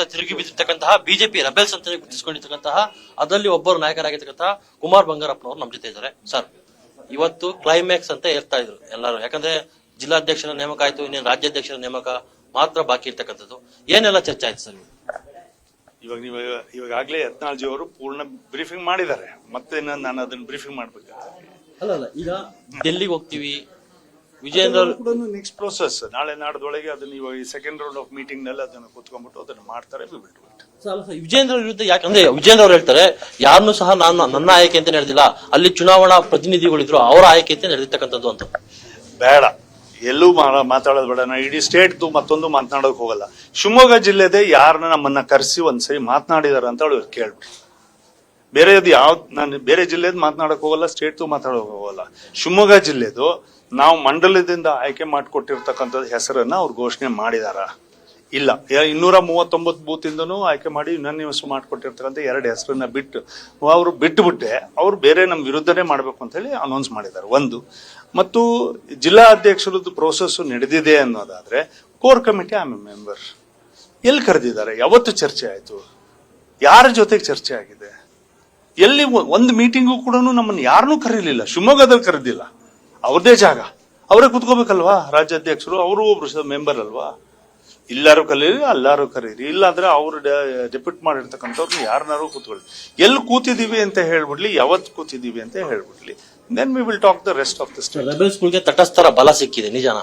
ತಿರುಗಿ ಬಿದ್ದಿರ್ತಕ್ಕಂತಹ BJP rebels ಅಂತ ಗುರುತಿಸಿಕೊಂಡಿರ್ತಕ್ಕಂತಹ ಅದರಲ್ಲಿ ಒಬ್ಬರು ನಾಯಕರಾಗಿರ್ತಕ್ಕಂತಹ ಕುಮಾರ್ ಬಂಗಾರಪ್ಪನವರು ನಮ್ಮ ಜೊತೆ ಇದ್ದಾರೆ. ಸರ್, ಇವತ್ತು ಕ್ಲೈಮ್ಯಾಕ್ಸ್ ಅಂತ ಹೇಳ್ತಾ ಇದ್ರು ಎಲ್ಲರೂ, ಯಾಕಂದ್ರೆ ಜಿಲ್ಲಾಧ್ಯಕ್ಷರ ನೇಮಕ ಆಯ್ತು, ಇನ್ನೇನು ರಾಜ್ಯಾಧ್ಯಕ್ಷರ ನೇಮಕ ಮಾತ್ರ ಬಾಕಿ ಇರ್ತಕ್ಕಂಥದ್ದು. ಏನೆಲ್ಲ ಚರ್ಚೆ ಆಯ್ತು ಸರ್? ಇವಾಗಲೇ ಯತ್ನಾಳ್ಜಿ ಅವರು ಪೂರ್ಣ ಬ್ರೀಫಿಂಗ್ ಮಾಡಿದ್ದಾರೆ, ಮತ್ತೆ ನಾನು ಅದನ್ನ ಬ್ರೀಫಿಂಗ್ ಮಾಡ್ಬೇಕಾಗ್ತದೆ. ಅಲ್ಲ, ಈಗ ಡೆಲ್ಲಿಗೆ ಹೋಗ್ತೀವಿ, ವಿಜೇಂದ್ರ ಕೂಡ ನೆಕ್ಸ್ಟ್ ಪ್ರೋಸೆಸ್ ನಾಳೆ ನಾಡ್ದೊಳಗೆ ಅದನ್ನ ಇವಾಗ ಸೆಕೆಂಡ್ ರೌಂಡ್ ಆಫ್ ಮೀಟಿಂಗ್ ನಲ್ಲಿ ಅದನ್ನ ಕೂತ್ಕೊಂಡ್ಬಿಟ್ಟು ಅದನ್ನ ಮಾಡ್ತಾರೆ. ವಿಜೇಂದ್ರ ವಿರುದ್ಧ ಯಾಕಂದ್ರೆ ವಿಜೇಂದ್ರ ಅವ್ರು ಹೇಳ್ತಾರೆ, ಯಾರನ್ನೂ ಸಹ ನಾನು ನನ್ನ ಆಯ್ಕೆ ಅಂತ ನಡೆದಿಲ್ಲ, ಅಲ್ಲಿ ಚುನಾವಣಾ ಪ್ರತಿನಿಧಿಗಳಿದ್ರು ಅವರ ಆಯ್ಕೆ ಅಂತ ನಡೆದಿರ್ತಕ್ಕಂಥದ್ದು ಅಂತ. ಬೇಡ, ಎಲ್ಲೂ ಮಾತಾಡೋದು ಬೇಡ. ನಾ ಇಡೀ ಸ್ಟೇಟ್ ಮತ್ತೊಂದು ಮಾತನಾಡೋಕೆ ಹೋಗಲ್ಲ. ಶಿವಮೊಗ್ಗ ಜಿಲ್ಲೆದೇ ಯಾರನ್ನ ನಮ್ಮನ್ನ ಕರೆಸಿ ಒಂದ್ಸರಿ ಮಾತನಾಡಿದಾರ ಅಂತ ಅವ್ರು ಕೇಳ್ಬಿಡಿ. ಬೇರೆದು ನಾನು ಬೇರೆ ಜಿಲ್ಲೆದು ಮಾತನಾಡಕ್ ಹೋಗಲ್ಲ, ಸ್ಟೇಟ್ ಮಾತಾಡೋಕೆ ಹೋಗಲ್ಲ. ಶಿವಮೊಗ್ಗ ಜಿಲ್ಲೆದು ನಾವು ಮಂಡಲದಿಂದ ಆಯ್ಕೆ ಮಾಡಿಕೊಟ್ಟಿರ್ತಕ್ಕಂಥದ್ದು ಹೆಸರನ್ನ ಅವ್ರು ಘೋಷಣೆ ಮಾಡಿದಾರ? ಇಲ್ಲ. 239 ಬೂತ್ ಇಂದನೂ ಆಯ್ಕೆ ಮಾಡಿ ಯುನಾನಿಮಸ್ ಮಾಡಿಕೊಟ್ಟಿರ್ತಕ್ಕಂಥ 2 ಹೆಸರನ್ನ ಅವರು ಬಿಟ್ಟುಬಿಟ್ಟೆ ಅವ್ರು ಬೇರೆ ನಮ್ಮ ವಿರುದ್ಧನೇ ಮಾಡ್ಬೇಕು ಅಂತ ಹೇಳಿ ಅನೌನ್ಸ್ ಮಾಡಿದ್ದಾರೆ. ಒಂದು, ಮತ್ತು ಜಿಲ್ಲಾ ಅಧ್ಯಕ್ಷರದ್ದು ಪ್ರೋಸೆಸ್ ನಡೆದಿದೆ ಅನ್ನೋದಾದ್ರೆ ಕೋರ್ ಕಮಿಟಿ ಐ ಮೆಂಬರ್ ಎಲ್ಲಿ ಕರೆದಿದ್ದಾರೆ? ಯಾವತ್ತು ಚರ್ಚೆ ಆಯ್ತು? ಯಾರ ಜೊತೆಗೆ ಚರ್ಚೆ ಆಗಿದೆ? ಎಲ್ಲಿ ಒಂದು ಮೀಟಿಂಗು ಕೂಡ ನಮ್ಮನ್ನು ಯಾರನ್ನೂ ಕರೀಲಿಲ್ಲ. ಶಿವಮೊಗ್ಗದಲ್ಲಿ ಕರೆದಿಲ್ಲ. ಅವ್ರದೇ ಜಾಗ, ಅವರೇ ಕುತ್ಕೋಬೇಕಲ್ವಾ ರಾಜ್ಯಾಧ್ಯಕ್ಷರು, ಅವರು ಒಬ್ರು ಮೆಂಬರ್ ಅಲ್ವಾ? ಇಲ್ಲಾರು ಕರೀರಿ, ಅಲ್ಲಾರು ಕರೀರಿ, ಇಲ್ಲಾಂದ್ರೆ ಅವ್ರು ಡೆಪ್ಯೂಟ್ ಮಾಡಿರ್ತಕ್ಕಂಥವ್ರು ಯಾರನ್ನಾರು ಕೂತ್ಕೊಳ್ಳಿ. ಎಲ್ಲಿ ಕೂತಿದೀವಿ ಅಂತ ಹೇಳ್ಬಿಡ್ಲಿ, ಯಾವತ್ತು ಕೂತಿದೀವಿ ಅಂತ ಹೇಳ್ಬಿಡ್ಲಿ. Then we will talk the rest of the state. ರೆಬೆಲ್ಸ್ಗಳಿಗೆ ತಟಸ್ಥರ ಬಲ ಸಿಕ್ಕಿದೆ, ನಿಜಾನ?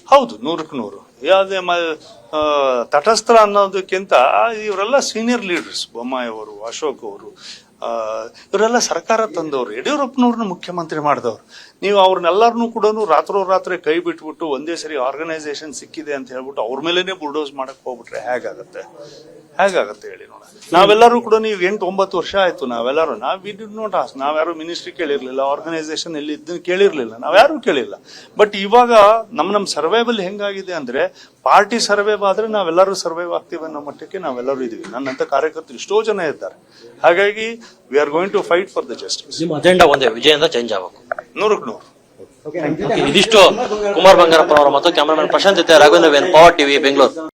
ಹೌದು, 100%. ಯಾವುದೇ ತಟಸ್ಥ ಅನ್ನೋದಕ್ಕಿಂತ ಇವರೆಲ್ಲ ಸೀನಿಯರ್ ಲೀಡರ್ಸ್. ಬೊಮ್ಮಾಯಿ ಅವರು, ಅಶೋಕ್ ಅವರು, ಇವರೆಲ್ಲ ಸರ್ಕಾರ ತಂದವರು, ಯಡಿಯೂರಪ್ಪನವ್ರನ್ನ ಮುಖ್ಯಮಂತ್ರಿ ಮಾಡಿದವರು. ನೀವು ಅವ್ರನ್ನೆಲ್ಲರನ್ನೂ ಕೂಡ ರಾತ್ರೋರಾತ್ರಿ ಕೈ ಬಿಟ್ಬಿಟ್ಟು ಒಂದೇ ಸರಿ ಆರ್ಗನೈಸೇಷನ್ ಸಿಕ್ಕಿದೆ ಅಂತ ಹೇಳ್ಬಿಟ್ಟು ಅವ್ರ ಮೇಲೇನೆ ಬುಲ್ಡೋಸ್ ಮಾಡಕ್ ಹೋಗ್ಬಿಟ್ರೆ ಹೇಗಾಗತ್ತೆ ಹೇಳಿ ನೋಡ. ನಾವೆಲ್ಲರೂ ಕೂಡ ನೀವು 8-9 ವರ್ಷ ಆಯ್ತು, ನಾವೆಲ್ಲರೂ ನಾವ್ಯಾರು ಮಿನಿಸ್ಟ್ರಿ ಕೇಳಿರ್ಲಿಲ್ಲ, ಆರ್ಗನೈಸೇಷನ್ ಎಲ್ಲಿ ಇದ್ದನ್ನು ಕೇಳಿರ್ಲಿಲ್ಲ, ನಾವ್ಯಾರು ಕೇಳಿಲ್ಲ. ಬಟ್ ಇವಾಗ ನಮ್ ಸರ್ವೈವಲ್ ಹೆಂಗಾಗಿದೆ ಅಂದ್ರೆ, ಪಾರ್ಟಿ ಸರ್ವೈವ್ ಆದ್ರೆ ನಾವೆಲ್ಲರೂ ಸರ್ವೈವ್ ಆಗ್ತೀವಿ ಅನ್ನೋ ಮಟ್ಟಕ್ಕೆ ನಾವೆಲ್ಲರೂ ಇದೀವಿ. ನನ್ನಂತ ಕಾರ್ಯಕರ್ತರು ಎಷ್ಟೋ ಜನ ಇದ್ದಾರೆ. ಹಾಗಾಗಿ we are going to fight for the justice. ನಿಮ್ಮ ಅಜೆಂಡಾ ಒಂದೇ, ವಿಜಯೇಂದ್ರ ಚೇಂಜ್ ಆಗಬೇಕು. 100%. ಇದಿಷ್ಟು ಕುಮಾರ್ ಬಂಗಾರಪ್ಪ ಅವರ ಮತ್ತು ಕ್ಯಾಮರಾಮನ್ ಪ್ರಶಾಂತ್ ಜೊತೆ ರಾಘವೇಂದ್ರ, ಪವರ್ ಟಿವಿ, ಬೆಂಗಳೂರು.